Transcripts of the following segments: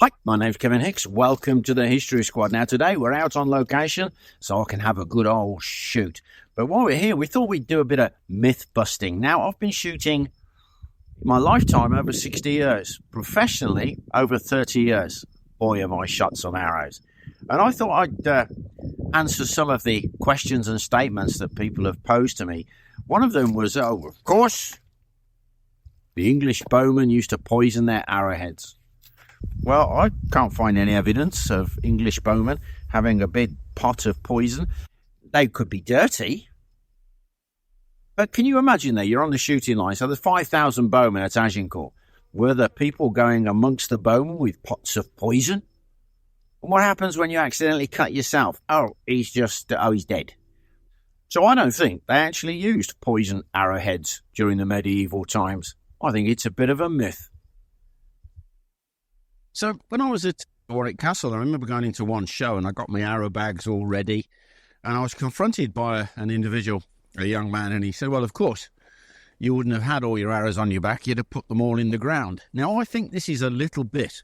Hi, my name's Kevin Hicks. Welcome to the History Squad. Now, today we're out on location so I can have a good old shoot. But while we're here, we thought we'd do a bit of myth busting. Now, I've been shooting my lifetime over 60 years, professionally over 30 years. Boy, have I shot some arrows. And I thought I'd answer some of the questions and statements that people have posed to me. One of them was, of course, the English bowmen used to poison their arrowheads. Well, I can't find any evidence of English bowmen having a big pot of poison. They could be dirty. But can you imagine there, you're on the shooting line, so there's 5,000 bowmen at Agincourt. Were the people going amongst the bowmen with pots of poison? And what happens when you accidentally cut yourself? He's dead. So I don't think they actually used poison arrowheads during the medieval times. I think it's a bit of a myth. So when I was at Warwick Castle, I remember going into one show and I got my arrow bags all ready. And I was confronted by an individual, a young man, and he said, well, of course, you wouldn't have had all your arrows on your back. You'd have put them all in the ground. Now, I think this is a little bit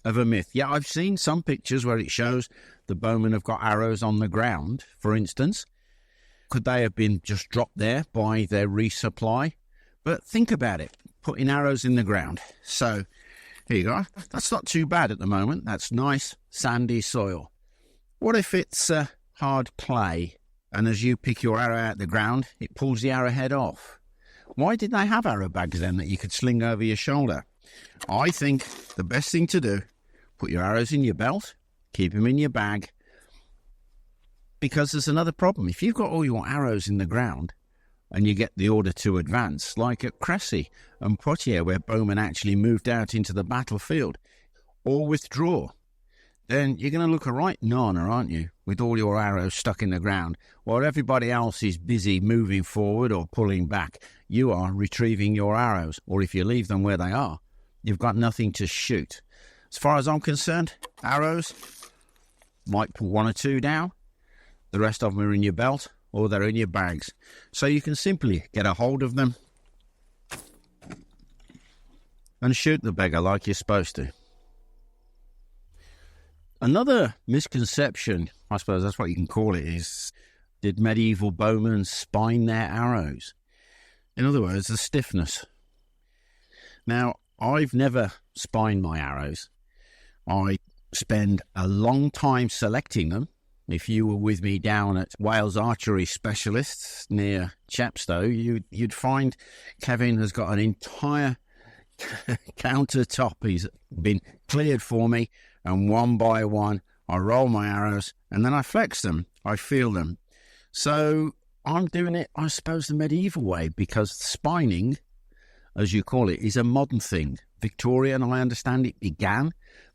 of a myth. Yeah, I've seen some pictures where it shows the bowmen have got arrows on the ground, for instance. Could they have been just dropped there by their resupply? But think about it, putting arrows in the ground. So here you go. That's not too bad at the moment. That's nice, sandy soil. What if it's hard clay, and as you pick your arrow out of the ground, it pulls the arrowhead off? Why did they have arrow bags then that you could sling over your shoulder? I think the best thing to do, put your arrows in your belt, keep them in your bag, because there's another problem. If you've got all your arrows in the ground, and you get the order to advance, like at Cressy and Poitiers, where bowmen actually moved out into the battlefield, or withdraw, then you're going to look a right nana, aren't you, with all your arrows stuck in the ground, while everybody else is busy moving forward or pulling back. You are retrieving your arrows, or if you leave them where they are, you've got nothing to shoot. As far as I'm concerned, arrows, might put one or two down, the rest of them are in your belt, or they're in your bags. So you can simply get a hold of them and shoot the beggar like you're supposed to. Another misconception, I suppose that's what you can call it, is did medieval bowmen spine their arrows? In other words, the stiffness. Now, I've never spined my arrows. I spend a long time selecting them. If you were with me down at Wales Archery Specialists near Chepstow, you'd find Kevin has got an entire countertop. He's been cleared for me, and one by one, I roll my arrows, and then I flex them. I feel them. So I'm doing it, I suppose, the medieval way, because spining, as you call it, is a modern thing. Victorian, I understand it began,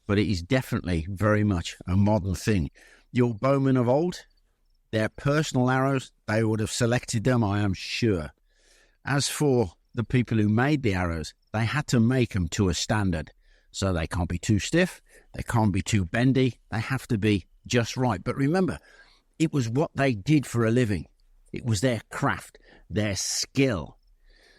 but it is definitely very much a modern thing. Your bowmen of old, their personal arrows, they would have selected them, I am sure. As for the people who made the arrows, they had to make them to a standard. So they can't be too stiff, they can't be too bendy, they have to be just right. But remember, it was what they did for a living. It was their craft, their skill.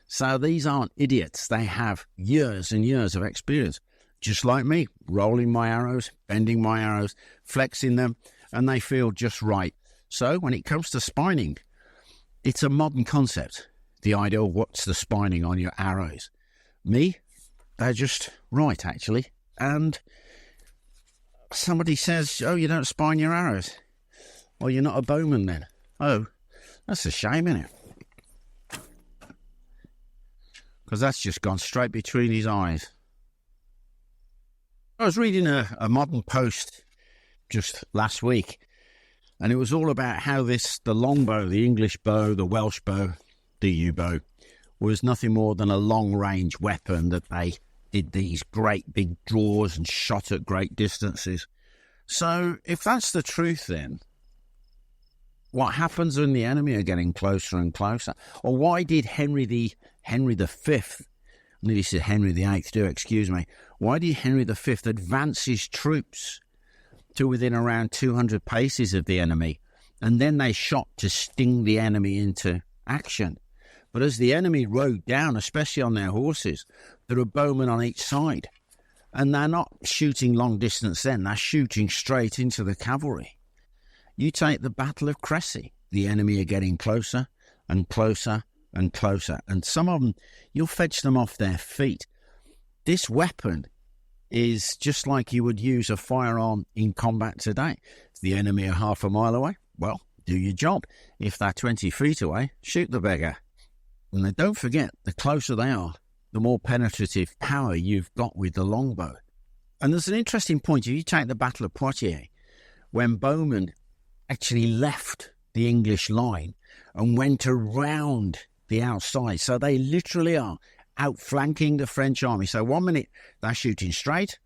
So these aren't idiots. They have years and years of experience. Just like me, rolling my arrows, bending my arrows, flexing them, and they feel just right. So when it comes to spining, it's a modern concept. The idea of what's the spining on your arrows. Me, they're just right, actually. And somebody says, oh, you don't spine your arrows. Well, you're not a bowman then. Oh, that's a shame, isn't it? Because that's just gone straight between his eyes. I was reading a modern post just last week, and it was all about how the longbow, the English bow, the Welsh bow, the U-bow, was nothing more than a long-range weapon that they did these great big draws and shot at great distances. So if that's the truth, then what happens when the enemy are getting closer and closer? Or why did Henry V, I nearly said Henry VIII too, excuse me. Why did Henry V advance his troops to within around 200 paces of the enemy, and then they shot to sting the enemy into action? But as the enemy rode down, especially on their horses, there were bowmen on each side. And they're not shooting long distance then, they're shooting straight into the cavalry. You take the Battle of Crécy, the enemy are getting closer and closer and closer, and some of them, you'll fetch them off their feet. This weapon is just like you would use a firearm in combat today. If the enemy are half a mile away, well, do your job. If they're 20 feet away, shoot the beggar. And then don't forget, the closer they are, the more penetrative power you've got with the longbow. And there's an interesting point. If you take the Battle of Poitiers, when bowmen actually left the English line and went around the outside, so they literally are outflanking the French army. So 1 minute they're shooting straight,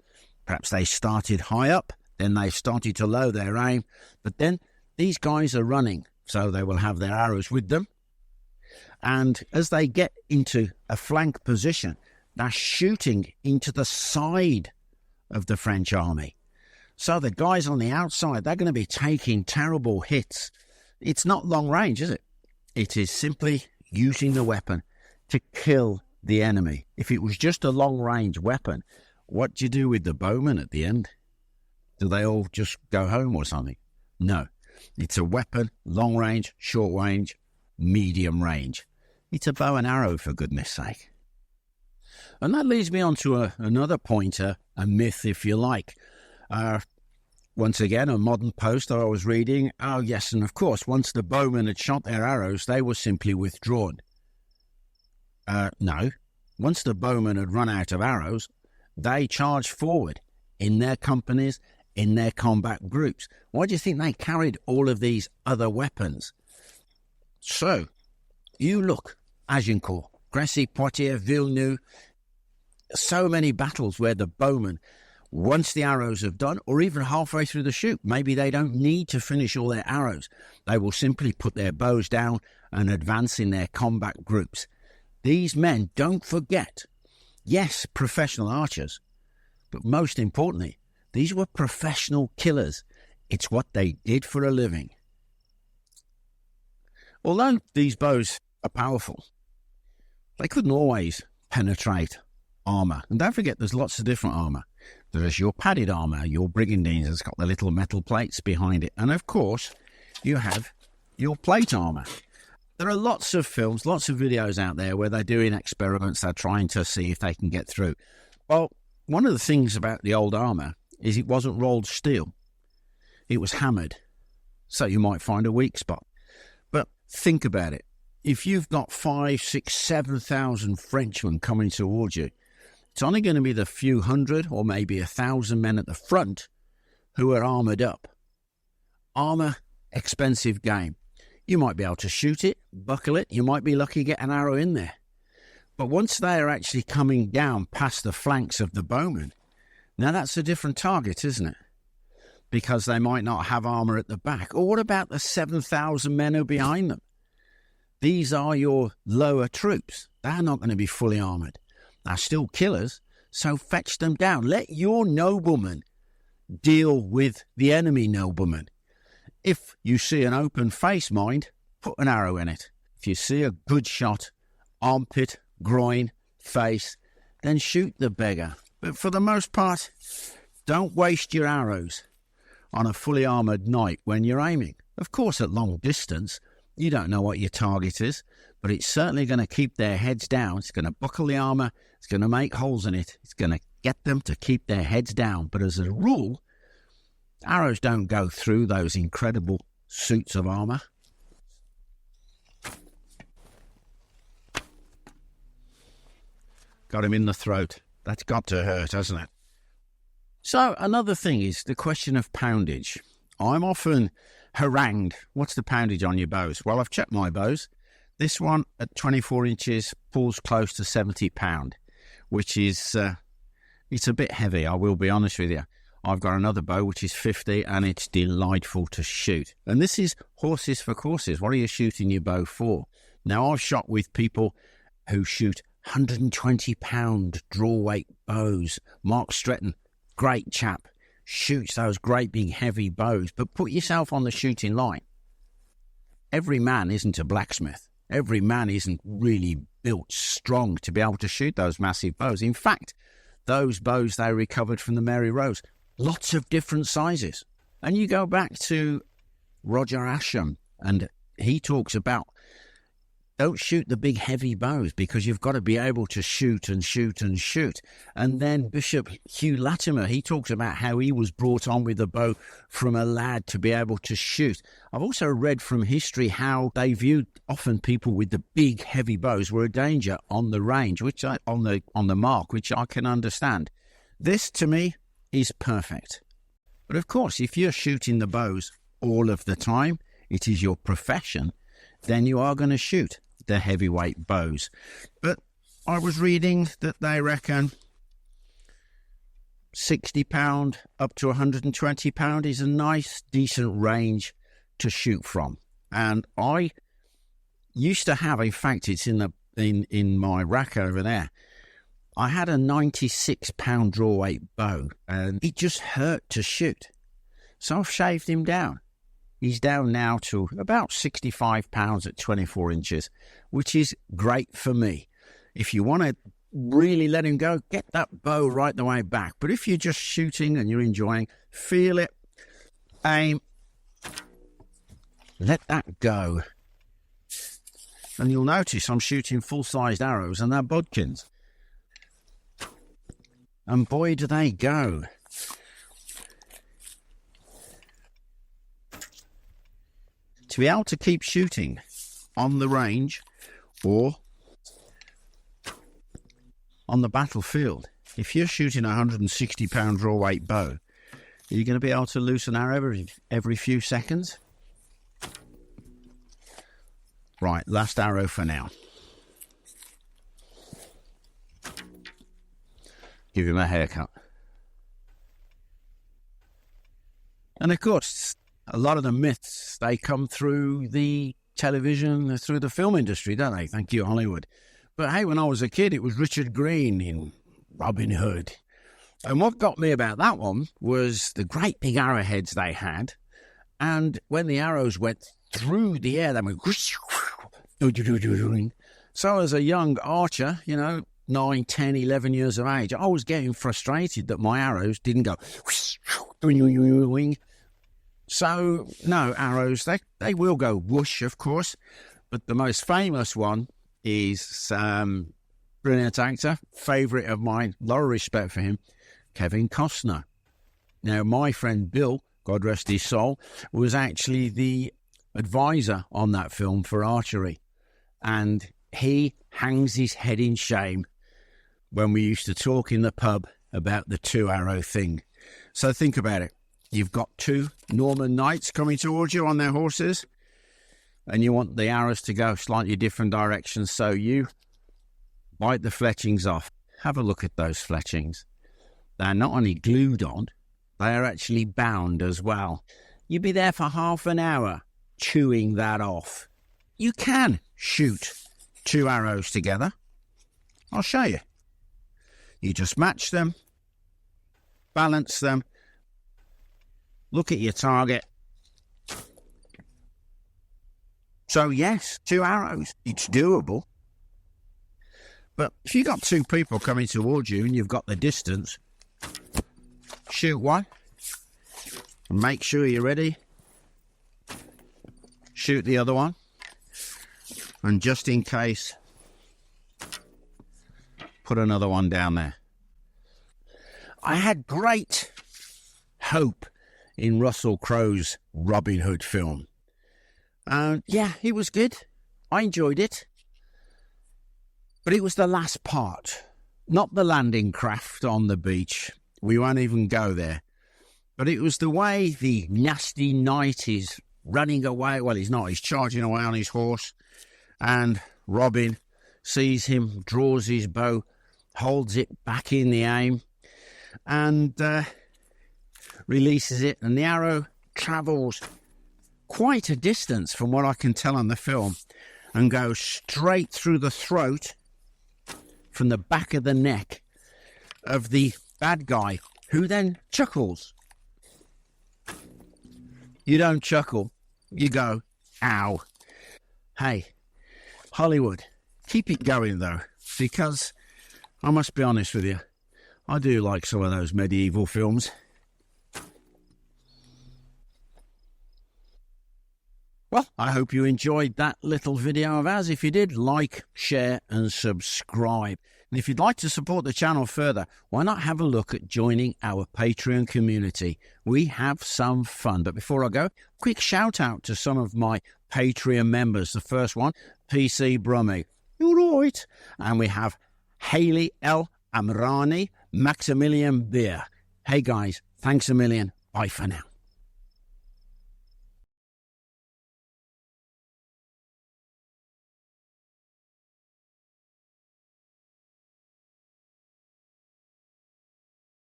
perhaps they started high up, then they started to lower their aim, but then these guys are running, so they will have their arrows with them. And as they get into a flank position, they're shooting into the side of the French army. So the guys on the outside, they're going to be taking terrible hits. It's not long range, is it? It is simply using the weapon to kill the enemy. If it was just a long range weapon, what do you do with the bowmen at the end? Do they all just go home or something? No. It's a weapon, long range, short range, medium range. It's a bow and arrow, for goodness sake. And that leads me on to another pointer, a myth, if you like. Once again, a modern post I was reading. Oh, yes, and of course, once the bowmen had shot their arrows, they were simply withdrawn. No. Once the bowmen had run out of arrows, they charged forward in their companies, in their combat groups. Why do you think they carried all of these other weapons? So, you look, Agincourt, Crécy, Poitiers, Villeneuve, so many battles where the bowmen, once the arrows have done, or even halfway through the shoot, maybe they don't need to finish all their arrows. They will simply put their bows down and advance in their combat groups. These men, don't forget, yes, professional archers, but most importantly, these were professional killers. It's what they did for a living. Although these bows are powerful, they couldn't always penetrate armour. And don't forget, there's lots of different armour. There's your padded armour, your brigandines that's got the little metal plates behind it. And of course, you have your plate armour. There are lots of films, lots of videos out there where they're doing experiments. They're trying to see if they can get through. Well, one of the things about the old armour is it wasn't rolled steel. It was hammered. So you might find a weak spot. But think about it. If you've got 5, 6, 7,000 Frenchmen coming towards you, it's only going to be the few hundred or maybe 1,000 men at the front who are armoured up. Armour, expensive game. You might be able to shoot it, buckle it. You might be lucky to get an arrow in there. But once they are actually coming down past the flanks of the bowmen, now that's a different target, isn't it? Because they might not have armour at the back. Or what about the 7,000 men who are behind them? These are your lower troops. They're not going to be fully armoured. They're still killers, so fetch them down. Let your noblemen deal with the enemy noblemen. If you see an open face, mind, put an arrow in it. If you see a good shot, armpit, groin, face, then shoot the beggar. But for the most part, don't waste your arrows on a fully armoured knight when you're aiming. Of course, at long distance, you don't know what your target is, but it's certainly going to keep their heads down. It's going to buckle the armour. It's going to make holes in it. It's going to get them to keep their heads down. But as a rule, arrows don't go through those incredible suits of armour. Got him in the throat. That's got to hurt, hasn't it? So another thing is the question of poundage. I'm often harangued, what's the poundage on your bows? Well, I've checked my bows. This one at 24 inches pulls close to 70 pound, which is, it's a bit heavy, I will be honest with you. I've got another bow which is 50 and it's delightful to shoot. And this is horses for courses. What are you shooting your bow for? Now, I've shot with people who shoot 120 pound draw weight bows. Mark Stretton, great chap, shoots those great big heavy bows. But put yourself on the shooting line. Every man isn't a blacksmith. Every man isn't really built strong to be able to shoot those massive bows. In fact, those bows they recovered from the Mary Rose. Lots of different sizes. And you go back to Roger Ascham, and he talks about don't shoot the big heavy bows because you've got to be able to shoot and shoot and shoot. And then Bishop Hugh Latimer, he talks about how he was brought on with a bow from a lad to be able to shoot. I've also read from history how they viewed often people with the big heavy bows were a danger on the range, on the mark, which I can understand. This to me is perfect. But of course, if you're shooting the bows all of the time, it is your profession, then you are going to shoot the heavyweight bows. But I was reading that they reckon £60 up to £120 is a nice, decent range to shoot from. And I used to have, in fact, it's in my rack over there, I had a £96 draw weight bow, and it just hurt to shoot. So I've shaved him down. He's down now to about £65 at 24 inches, which is great for me. If you want to really let him go, get that bow right the way back. But if you're just shooting and you're enjoying, feel it, aim, let that go. And you'll notice I'm shooting full-sized arrows and they're bodkins. And boy, do they go. To be able to keep shooting on the range or on the battlefield, if you're shooting a £160 draw weight bow, are you going to be able to loose an arrow every few seconds? Right, last arrow for now. Give him a haircut. And of course, a lot of the myths, they come through the television, through the film industry, don't they? Thank you, Hollywood. But hey, when I was a kid, it was Richard Green in Robin Hood. And what got me about that one was the great big arrowheads they had. And when the arrows went through the air, they went whoosh, whoosh. So as a young archer, 9, 10, 11 years of age, I was getting frustrated that my arrows didn't go whoosh, whoosh. So, no, arrows, they will go whoosh, of course. But the most famous one is brilliant actor, favourite of mine, a lot of respect for him, Kevin Costner. Now, my friend Bill, God rest his soul, was actually the advisor on that film for Archery. And he hangs his head in shame when we used to talk in the pub about the 2-arrow thing. So think about it. You've got 2 Norman knights coming towards you on their horses, and you want the arrows to go slightly different directions, so you bite the fletchings off. Have a look at those fletchings. They're not only glued on, they are actually bound as well. You'd be there for half an hour chewing that off. You can shoot 2 arrows together. I'll show you. You just match them, balance them, look at your target. So yes, 2 arrows, it's doable. But if you've got 2 people coming towards you and you've got the distance, shoot one and make sure you're ready. Shoot the other one. And just in case, put another one down there. I had great hope in Russell Crowe's Robin Hood film. Yeah, it was good. I enjoyed it. But it was the last part, not the landing craft on the beach. We won't even go there. But it was the way the nasty knight is running away. Well, he's not. He's charging away on his horse. And Robin sees him, draws his bow, holds it back in the aim, and releases it, and the arrow travels quite a distance from what I can tell on the film and goes straight through the throat from the back of the neck of the bad guy, who then chuckles. You don't chuckle, you go, ow. Hey, Hollywood, keep it going though, because I must be honest with you, I do like some of those medieval films. Well, I hope you enjoyed that little video of ours. If you did, like, share and subscribe. And if you'd like to support the channel further, why not have a look at joining our Patreon community? We have some fun. But before I go, quick shout out to some of my Patreon members. The first one, PC Brummy. You're right. And we have Haley L. Amrani, Maximilian Beer. Hey guys, thanks a million. Bye for now.